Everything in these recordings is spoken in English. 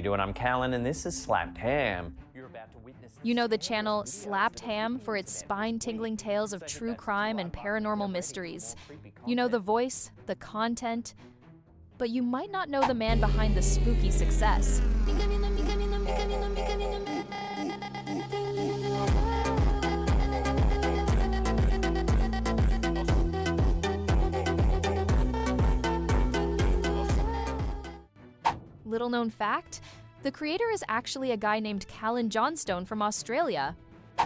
doing? I'm Kallen, and this is Slapped Ham. You're about to witness. You know the channel Slapped Ham for its spine-tingling tales of true crime and paranormal mysteries. You know the voice, the content, but you might not know the man behind the spooky success. Little known fact, the creator is actually a guy named Johnstone from Australia.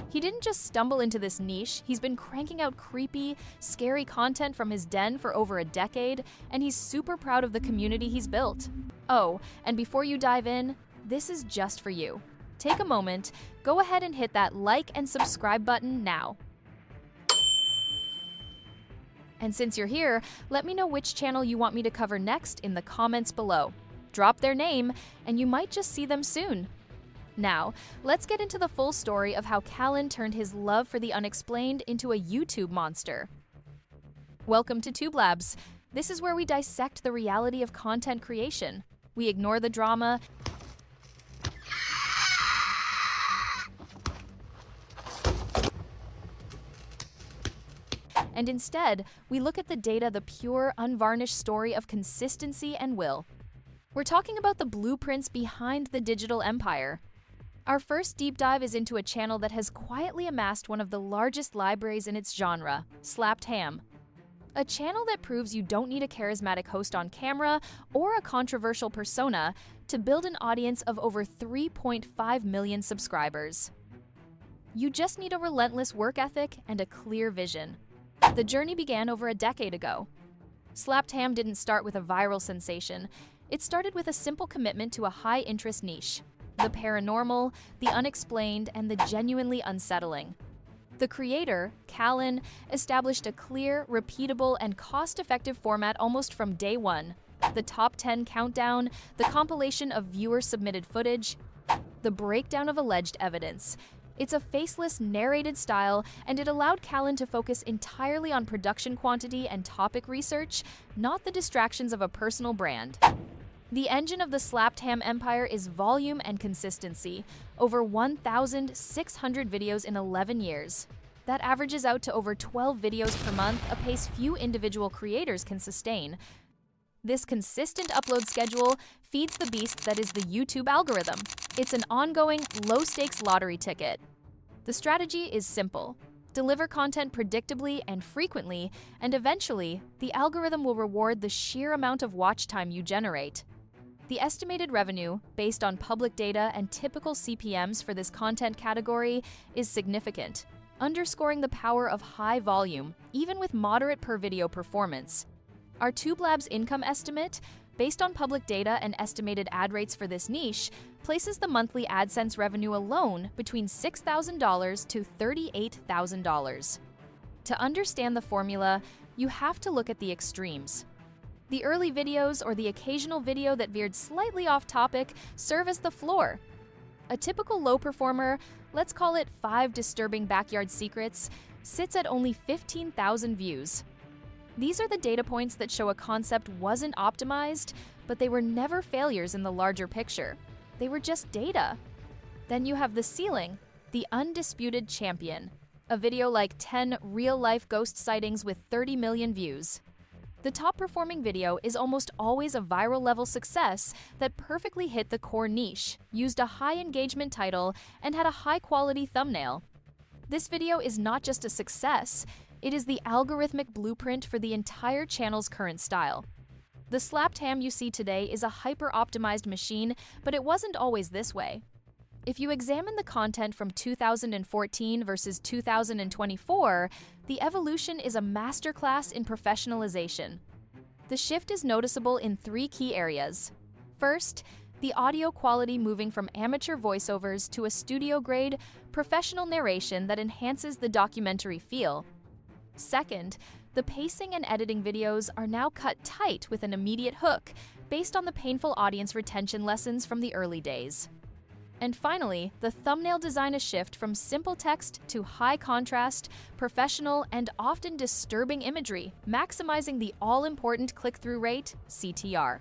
He didn't just stumble into this niche, he's been cranking out creepy, scary content from his den for over a decade, and he's super proud of the community he's built. Oh, and before you dive in, this is just for you. Take a moment, go ahead and hit that like and subscribe button now. And since you're here, let me know which channel you want me to cover next in the comments below. Drop their name, and you might just see them soon. Now, let's get into the full story of how Kallen turned his love for the unexplained into a YouTube monster. Welcome to TubeLabs. This is where we dissect the reality of content creation. We ignore the drama and instead, we look at the data, the pure, unvarnished story of consistency and will. We're talking about the blueprints behind the digital empire. Our first deep dive is into a channel that has quietly amassed one of the largest libraries in its genre, Slapped Ham. A channel that proves you don't need a charismatic host on camera or a controversial persona to build an audience of over 3.5 million subscribers. You just need a relentless work ethic and a clear vision. The journey began over a decade ago. Slapped Ham didn't start with a viral sensation. It started with a simple commitment to a high-interest niche: the paranormal, the unexplained, and the genuinely unsettling. The creator, Kallen, established a clear, repeatable, and cost-effective format almost from day one. The top 10 countdown, the compilation of viewer-submitted footage, the breakdown of alleged evidence. It's a faceless, narrated style, and it allowed Kallen to focus entirely on production quantity and topic research, not the distractions of a personal brand. The engine of the Slapped Ham empire is volume and consistency. Over 1,600 videos in 11 years. That averages out to over 12 videos per month, a pace few individual creators can sustain. This consistent upload schedule feeds the beast that is the YouTube algorithm. It's an ongoing, low-stakes lottery ticket. The strategy is simple. Deliver content predictably and frequently, and eventually, the algorithm will reward the sheer amount of watch time you generate. The estimated revenue, based on public data and typical CPMs for this content category, is significant, underscoring the power of high volume, even with moderate per-video performance. Our TubeLabs income estimate, based on public data and estimated ad rates for this niche, places the monthly AdSense revenue alone between $6,000 to $38,000. To understand the formula, you have to look at the extremes. The early videos or the occasional video that veered slightly off topic serve as the floor. A typical low performer, let's call it 5 disturbing backyard secrets, sits at only 15,000 views. These are the data points that show a concept wasn't optimized, but they were never failures in the larger picture. They were just data. Then you have the ceiling, the undisputed champion. A video like 10 real-life ghost sightings with 30 million views. The top-performing video is almost always a viral-level success that perfectly hit the core niche, used a high-engagement title, and had a high-quality thumbnail. This video is not just a success, it is the algorithmic blueprint for the entire channel's current style. The Slapped Ham you see today is a hyper-optimized machine, but it wasn't always this way. If you examine the content from 2014 versus 2024, the evolution is a masterclass in professionalization. The shift is noticeable in 3 key areas. First, the audio quality moving from amateur voiceovers to a studio-grade, professional narration that enhances the documentary feel. Second, the pacing and editing videos are now cut tight with an immediate hook, based on the painful audience retention lessons from the early days. And finally, the thumbnail design is shift from simple text to high contrast, professional, and often disturbing imagery, maximizing the all-important click-through rate, CTR.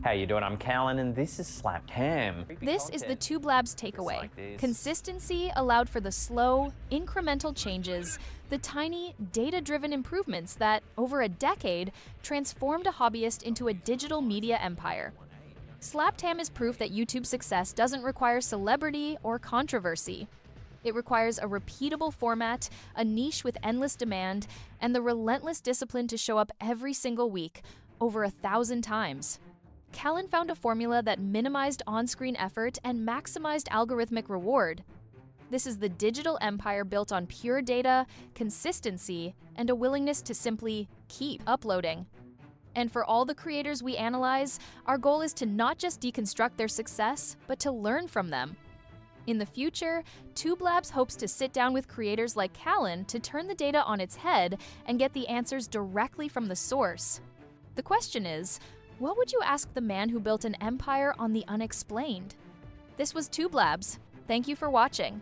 How you doing? I'm Kallen, and this is Slapped Ham. This is the TubeLabs takeaway. Consistency allowed for the slow, incremental changes, the tiny, data-driven improvements that, over a decade, transformed a hobbyist into a digital media empire. Slapped Ham is proof that YouTube's success doesn't require celebrity or controversy. It requires a repeatable format, a niche with endless demand, and the relentless discipline to show up every single week, over 1,000 times. Kallen found a formula that minimized on-screen effort and maximized algorithmic reward. This is the digital empire built on pure data, consistency, and a willingness to simply keep uploading. And for all the creators we analyze, our goal is to not just deconstruct their success, but to learn from them. In the future, TubeLabs hopes to sit down with creators like Kallen to turn the data on its head and get the answers directly from the source. The question is, what would you ask the man who built an empire on the unexplained? This was TubeLabs. Thank you for watching.